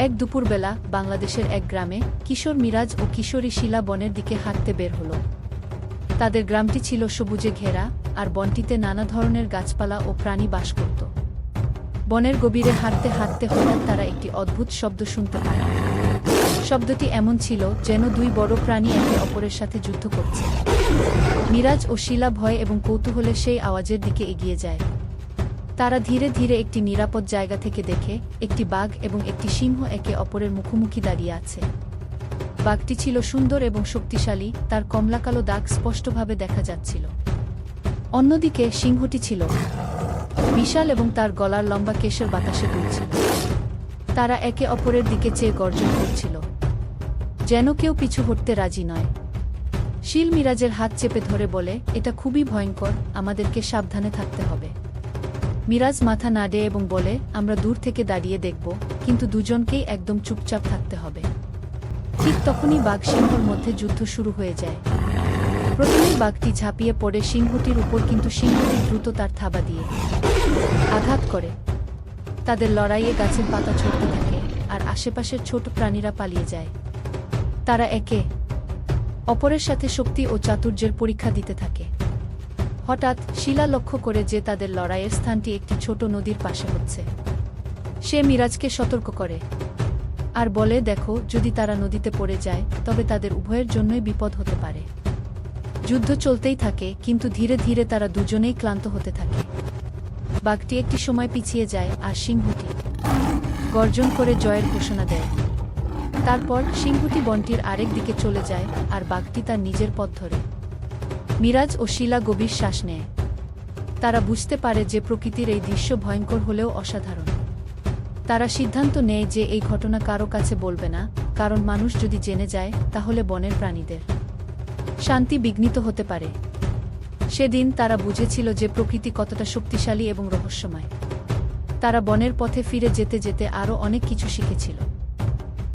এক দুপুরবেলা বাংলাদেশের এক গ্রামে কিশোর মিরাজ ও কিশোরী শিলা বনের দিকে হাঁটতে বের হল। তাদের গ্রামটি ছিল সবুজে ঘেরা, আর বনটিতে নানা ধরনের গাছপালা ও প্রাণী বাস করত। বনের গভীরে হাঁটতে হাঁটতে হঠাৎ তারা একটি অদ্ভুত শব্দ শুনতে পায়। শব্দটি এমন ছিল যেন দুই বড় প্রাণী একে অপরের সাথে যুদ্ধ করছে। মিরাজ ও শিলা ভয় এবং কৌতূহলে সেই আওয়াজের দিকে এগিয়ে যায়। তারা ধীরে ধীরে একটি নিরাপদ জায়গা থেকে দেখে একটি বাঘ এবং একটি সিংহ একে অপরের মুখোমুখি দাঁড়িয়ে আছে। বাঘটি ছিল সুন্দর এবং শক্তিশালী, তার কমলাকালো দাগ স্পষ্টভাবে দেখা যাচ্ছিল। অন্যদিকে সিংহটি ছিল বিশাল এবং তার গলার লম্বা কেশের বাতাসে দুলছিল। তারা একে অপরের দিকে চেয়ে গর্জন করছিল, যেন কেউ পিছু হটতে রাজি নয়। শিল মিরাজের হাত চেপে ধরে বলে, এটা খুবই ভয়ঙ্কর, আমাদেরকে সাবধানে থাকতে হবে। মিরাজ মাথা নাড়ে এবং বলে, আমরা দূর থেকে দাঁড়িয়ে দেখব, কিন্তু দুজনকেই একদম চুপচাপ থাকতে হবে। ঠিক তখনই বাঘ সিংহর মধ্যে যুদ্ধ শুরু হয়ে যায়। প্রথমেই বাঘটি ঝাঁপিয়ে পড়ে সিংহটির উপর, কিন্তু সিংহটি দ্রুত তার থাবা দিয়ে আঘাত করে। তাদের লড়াইয়ে গাছের পাতা ছড়তে থাকে, আর আশেপাশের ছোট প্রাণীরা পালিয়ে যায়। তারা একে অপরের সাথে শক্তি ও চাতুর্যের পরীক্ষা দিতে থাকে। হঠাৎ শিলা লক্ষ্য করে যে তাদের লড়াইয়ের স্থানটি একটি ছোট নদীর পাশে হচ্ছে। সে মিরাজকে সতর্ক করে আর বলে, দেখো, যদি তারা নদীতে পড়ে যায় তবে তাদের উভয়ের জন্যই বিপদ হতে পারে। যুদ্ধ চলতেই থাকে, কিন্তু ধীরে ধীরে তারা দুজনেই ক্লান্ত হতে থাকে। বাঘটি একটি সময় পিছিয়ে যায়, আর সিংহটি গর্জন করে জয়ের ঘোষণা দেয়। তারপর সিংহটি বনটির আরেক দিকে চলে যায়, আর বাঘটি তার নিজের পথ ধরে। মিরাজ ও শিলা গভীর শ্বাস নেয়। তারা বুঝতে পারে যে প্রকৃতির এই দৃশ্য ভয়ঙ্কর হলেও অসাধারণ। তারা সিদ্ধান্ত নেয় যে এই ঘটনা কারো কাছে বলবে না, কারণ মানুষ যদি জেনে যায় তাহলে বনের প্রাণীদের শান্তি বিঘ্নিত হতে পারে। সেদিন তারা বুঝেছিল যে প্রকৃতি কতটা শক্তিশালী এবং রহস্যময়। তারা বনের পথে ফিরে যেতে যেতে আরও অনেক কিছু শিখেছিল।